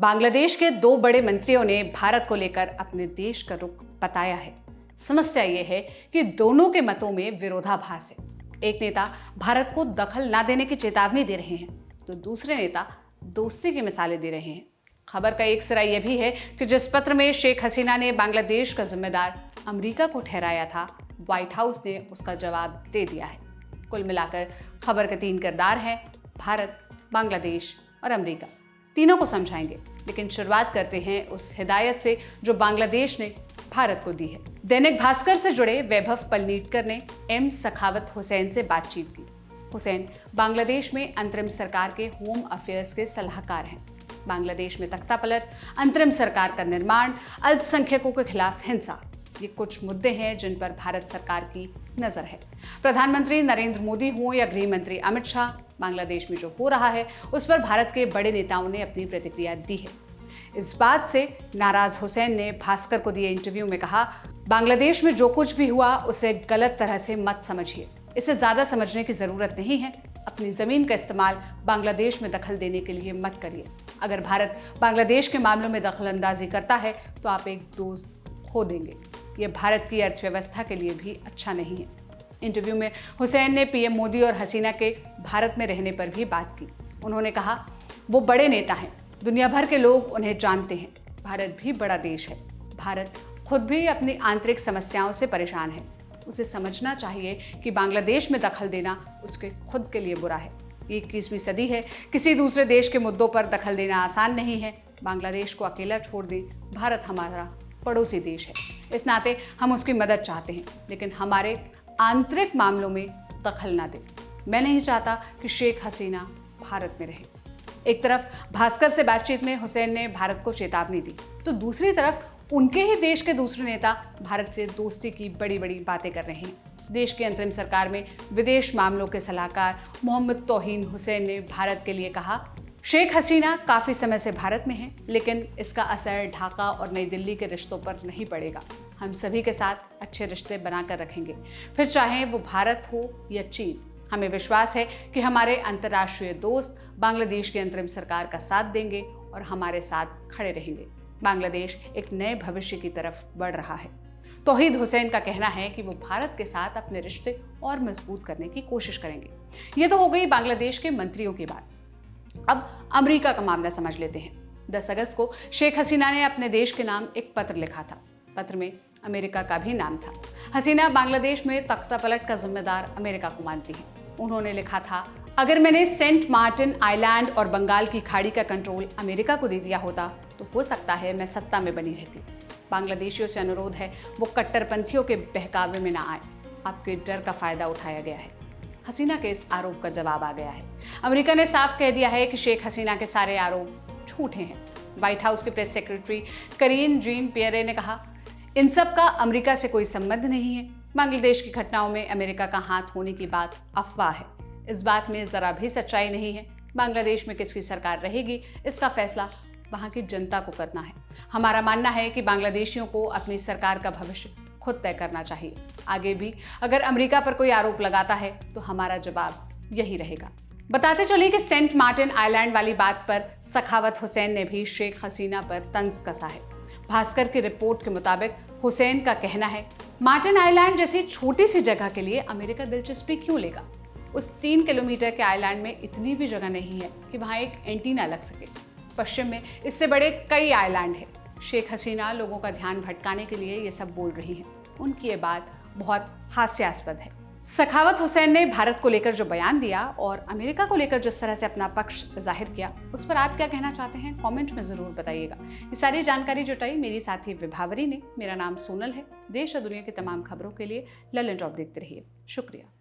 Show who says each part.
Speaker 1: बांग्लादेश के दो बड़े मंत्रियों ने भारत को लेकर अपने देश का रुख बताया है। समस्या ये है कि दोनों के मतों में विरोधाभास है। एक नेता भारत को दखल ना देने की चेतावनी दे रहे हैं तो दूसरे नेता दोस्ती की मिसालें दे रहे हैं। खबर का एक सिरा यह भी है कि जिस पत्र में शेख हसीना ने बांग्लादेश का जिम्मेदार अमेरिका को ठहराया था, व्हाइट हाउस ने उसका जवाब दे दिया है। कुल मिलाकर खबर के तीन किरदार हैं, भारत, बांग्लादेश और अमेरिका। तीनों को समझाएंगे, लेकिन शुरुआत करते हैं उस हिदायत से जो बांग्लादेश ने भारत को दी है। दैनिक भास्कर से जुड़े वैभव पलनीटकर ने एम सखावत हुसैन से बातचीत की। हुसैन बांग्लादेश में अंतरिम सरकार के होम अफेयर्स के सलाहकार हैं। बांग्लादेश में तख्ता पलट, अंतरिम सरकार का निर्माण, अल्पसंख्यकों के खिलाफ हिंसा, ये कुछ मुद्दे हैं जिन पर भारत सरकार की नजर है। प्रधानमंत्री नरेंद्र मोदी हो या गृह मंत्री अमित शाह, बांग्लादेश में जो हो रहा है उस पर भारत के बड़े नेताओं ने अपनी प्रतिक्रिया दी है। इस बात से नाराज हुसैन ने भास्कर को दिए इंटरव्यू में कहा, बांग्लादेश में जो कुछ भी हुआ उसे गलत तरह से मत समझिए, इसे ज्यादा समझने की जरूरत नहीं है। अपनी जमीन का इस्तेमाल बांग्लादेश में दखल देने के लिए मत करिए। अगर भारत बांग्लादेश के मामलों में दखल अंदाजी करता है तो आप एक दोस्त खो देंगे। ये भारत की अर्थव्यवस्था के लिए भी अच्छा नहीं है। इंटरव्यू में हुसैन ने पीएम मोदी और हसीना के भारत में रहने पर भी बात की। उन्होंने कहा, वो बड़े नेता हैं, दुनिया भर के लोग उन्हें जानते हैं। भारत भी बड़ा देश है। भारत खुद भी अपनी आंतरिक समस्याओं से परेशान है। उसे समझना चाहिए कि बांग्लादेश में दखल देना उसके खुद के लिए बुरा है। 21वीं सदी है, किसी दूसरे देश के मुद्दों पर दखल देना आसान नहीं है। बांग्लादेश को अकेला छोड़ दें। भारत हमारा पड़ोसी देश है, इस नाते हम उसकी मदद चाहते हैं, लेकिन हमारे आंतरिक मामलों में दखल ना दें। मैं नहीं चाहता कि शेख हसीना भारत में रहे। एक तरफ भास्कर से बातचीत में हुसैन ने भारत को चेतावनी दी, तो दूसरी तरफ उनके ही देश के दूसरे नेता भारत से दोस्ती की बड़ी बड़ी बातें कर रहे हैं। देश की अंतरिम सरकार में विदेश मामलों के सलाहकार मोहम्मद तौहीन हुसैन ने भारत के लिए कहा, शेख हसीना काफ़ी समय से भारत में हैं, लेकिन इसका असर ढाका और नई दिल्ली के रिश्तों पर नहीं पड़ेगा। हम सभी के साथ अच्छे रिश्ते बनाकर रखेंगे, फिर चाहे वो भारत हो या चीन। हमें विश्वास है कि हमारे अंतर्राष्ट्रीय दोस्त बांग्लादेश की अंतरिम सरकार का साथ देंगे और हमारे साथ खड़े रहेंगे। बांग्लादेश एक नए भविष्य की तरफ बढ़ रहा है। तौहीद हुसैन का कहना है कि वो भारत के साथ अपने रिश्ते और मजबूत करने की कोशिश करेंगे। ये तो हो गई बांग्लादेश के मंत्रियों की बात। अब अमेरिका का मामला समझ लेते हैं। 10 अगस्त को शेख हसीना ने अपने देश के नाम एक पत्र लिखा था। पत्र में अमेरिका का भी नाम था। हसीना बांग्लादेश में तख्ता पलट का जिम्मेदार अमेरिका को मानती हैं। उन्होंने लिखा था, अगर मैंने सेंट मार्टिन आइलैंड और बंगाल की खाड़ी का कंट्रोल अमेरिका को दे दिया होता तो हो सकता है मैं सत्ता में बनी रहती। बांग्लादेशियों से अनुरोध है वो कट्टरपंथियों के बहकावे में ना आए। आपके डर का फायदा उठाया गया है। हसीना के इस आरोप का जवाब आ गया है। अमेरिका ने साफ कह दिया है कि शेख हसीना के सारे आरोप झूठे हैं। व्हाइट हाउस के प्रेस सेक्रेटरी करीन जीन पियरे ने कहा, इन सब का अमेरिका से कोई संबंध नहीं है। बांग्लादेश की घटनाओं में अमेरिका का हाथ होने की बात अफवाह है। इस बात में जरा भी सच्चाई नहीं है। बांग्लादेश में किसकी सरकार रहेगी इसका फैसला वहां की जनता को करना है। हमारा मानना है कि बांग्लादेशियों को अपनी सरकार का भविष्य खुद तय करना चाहिए। आगे भी अगर अमेरिका पर कोई आरोप लगाता है तो हमारा जवाब यही रहेगा। बताते चले कि सेंट मार्टिन आइलैंड वाली बात पर सखावत हुसैन ने भी शेख हसीना पर तंज कसा है। भास्कर की रिपोर्ट के मुताबिक हुसैन का कहना है, मार्टिन आइलैंड जैसी छोटी सी जगह के लिए अमेरिका दिलचस्पी क्यों लेगा। उस 3 किलोमीटर के आइलैंड में इतनी भी जगह नहीं है कि वहाँ एक एंटीना लग सके। पश्चिम में इससे बड़े कई आइलैंड हैं। शेख हसीना लोगों का ध्यान भटकाने के लिए ये सब बोल रही हैं। उनकी ये बात बहुत हास्यास्पद है। सखावत हुसैन ने भारत को लेकर जो बयान दिया और अमेरिका को लेकर जिस तरह से अपना पक्ष जाहिर किया, उस पर आप क्या कहना चाहते हैं कमेंट में ज़रूर बताइएगा। ये सारी जानकारी जुटाई मेरी साथी विभावरी ने। मेरा नाम सोनल है। देश और दुनिया की तमाम खबरों के लिए ललन टॉप देखते रहिए। शुक्रिया।